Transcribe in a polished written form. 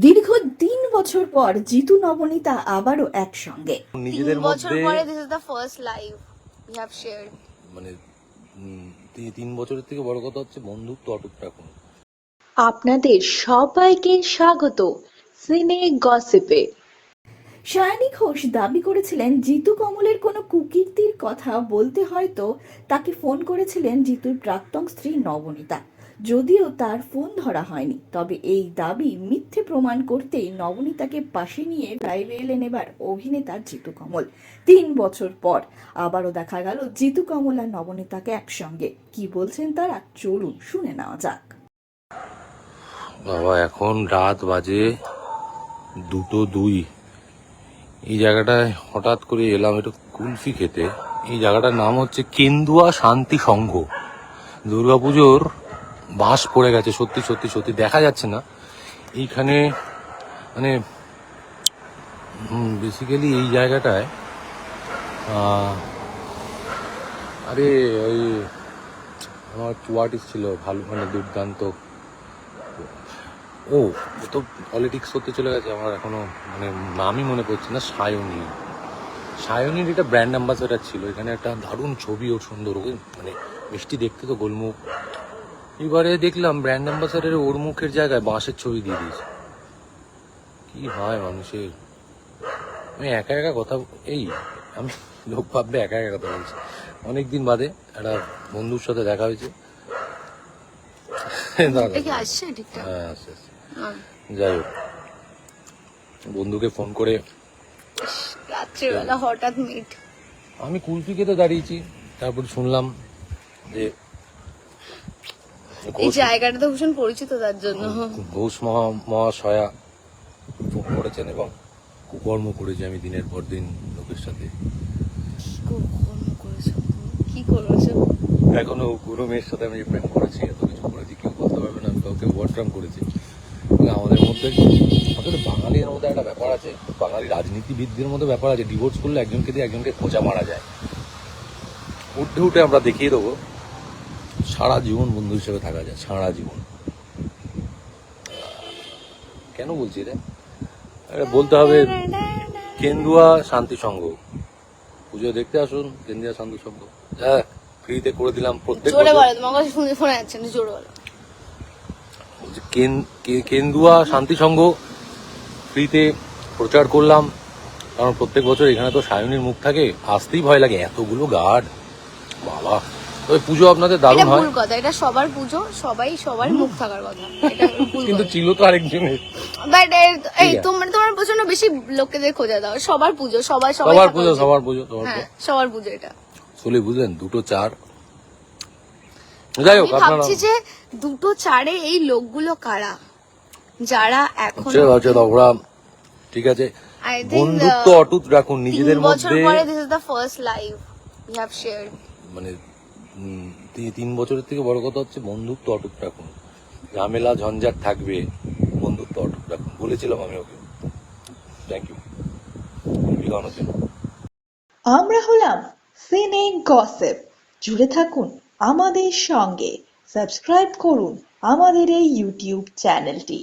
দীর্ঘ ৩ বছর পর জিতু নবনীতা আবারও একসঙ্গে। নিজেদের বছর মধ্যে পরে this is the first live we have shared. মানে 3 বছরের থেকে বড় কথা হচ্ছে বন্ধুত্ব অটুট রাখুন। আপনাদের সবাইকে স্বাগত সিনে গসিপে। সায়নী ঘোষ দাবি করেছিলেন জিতু কমলের কোনো কুকীর্তির কথা বলতে হয়তো তাকে ফোন করেছিলেন জিতুর প্রাক্তন স্ত্রী নবনীতা, যদিও তার ফোন ধরা হয়নি। তবে এই দাবি মিথ্যে প্রমাণ করতেই নবনীতাকে পাশে নিয়ে লাইভে এলেন এবার অভিনেতা জিতু কমল। ৩ বছর পর আবারও দেখা গেল জিতু কমল আর নবনীতাকে একসঙ্গে। কি বলছেন তারা, চলুন শুনে নেওয়া যাক। বাবা, এখন রাত বাজে 2:02। এই জায়গাটায় হঠাৎ করে এলাম একটু কুলফি খেতে। এই জায়গাটার নাম হচ্ছে কেন্দুয়া শান্তি সংঘ। দুর্গাপুজোর বাঁশ পড়ে গেছে, সত্যি সত্যি সত্যি দেখা যাচ্ছে না এইখানে। মানে বেসিক্যালি এই জায়গাটায় আরে ওই আমার চুয়াটিস ছিল ভালো, মানে দুর্দান্ত। ও তো পলিটিক্স করতে চলে গেছে, আমার এখনো মানে নামই মনে পড়ছে না। সায়নীর এটা ব্র্যান্ড অ্যাম্বাসেডার ছিল। এখানে একটা দারুণ ছবি, ও সুন্দর, ওকে মানে মিষ্টি দেখতে তো, গোলমুখ। এবারে দেখলাম ব্র্যান্ড অ্যাম্বাসেডারের ওর মুখের জায়গায় বাঁশের ছবি দিয়ে দিয়েছে। কি হয় মানুষের! আমি একা একা কথা, আমি লোক ভাববে একা একা কথা বলছি। অনেকদিন বাদে একটা বন্ধুর সাথে দেখা হয়েছে। আসছে ঠিকঠাক? হ্যাঁ, আচ্ছা। যাই হোক, বন্ধুকে ফোন করে রাত্রিবেলা হঠাৎ মিট। আমি কুলফি খেতে দাঁড়িয়েছি, তারপর শুনলাম যে এই জায়গাটা তো ভীষণ পরিচিত তার জন্য। ঘোষ মহাশয়া ফোন করেছেন এবং কুকর্ম করেছি আমি দিনের পর দিন লোকের সাথে। কি করেছো? এখনো কোনো মেয়ের সাথে আমি প্রেম করেছি, এত কিছু করেছি, কেউ বলতে পারবে না আমি কাউকে ওভারকাম করেছি। আমাদের মধ্যে আসলে বাঙালির মধ্যে একটা ব্যাপার আছে, বাঙালি রাজনীতিবিদদের মধ্যে ব্যাপার আছে, ডিভোর্স করলে একজনকে দিয়ে একজনকে খোঁজা মারা যায়। উঠে উঠে আমরা দেখিয়ে দেবো সারা জীবন বন্ধু হিসেবে থাকা যায়, সারা জীবন। কেন বলছি রে, বলতে হবে কেন্দুয়া শান্তি সংঘ। পুজো দেখতে আসুন কেন্দুয়া শান্তি সংঘ। হ্যাঁ, ফ্রিতে করে দিলাম প্রত্যেক জোরে বলো, তোমার কাছে শুনে ফোন যাচ্ছে না, জোরে বলো। কেন্দুয়া শান্তি সংঘ ফ্রিতে প্রচার করলাম, কারণ প্রত্যেক বছর এখানে তো সায়নীর মুখ থাকে, আসতেই ভয় লাগে, এতগুলো গার্ড। বাবা, তবে পুজো আপনাদের দারুণ হয়। ভুল কথা, এটা সবার পুজো, সবার মুখ থাকার কথা, এটা ভুল কিন্তু কথা। ছিল তো আরেকজনের। বাট এই তোমার প্রচন্ড বেশি লোকেদের খোঁজা দাও। সবার পুজো, সবার পুজো। হ্যাঁ, সবার পুজো এটা। চলে বুঝলেন, 2-4। যাই হোক, আমি ভাবছি যে 2-4 এই লোকগুলো কারা, যারা এখন ওরা ঠিক আছে, বন্ধুত্ব অটুট রাখুন নিজেদের মধ্যে। বছর পরে this is the first live we have shared. মানে 3 বছরের থেকে বড় কথা হচ্ছে বন্ধুত্ব অটুট রাখুন। ঝামেলা ঝঞ্ঝাট থাকবে, বন্ধুত্ব অটুট রাখুন। বলেছিলাম আমি ওকে। Thank you. আমরা হলাম সিনে গসিপ। জুড়ে থাকুন আমাদের সঙ্গে, সাবস্ক্রাইব করুন আমাদের এই ইউটিউব চ্যানেলটি।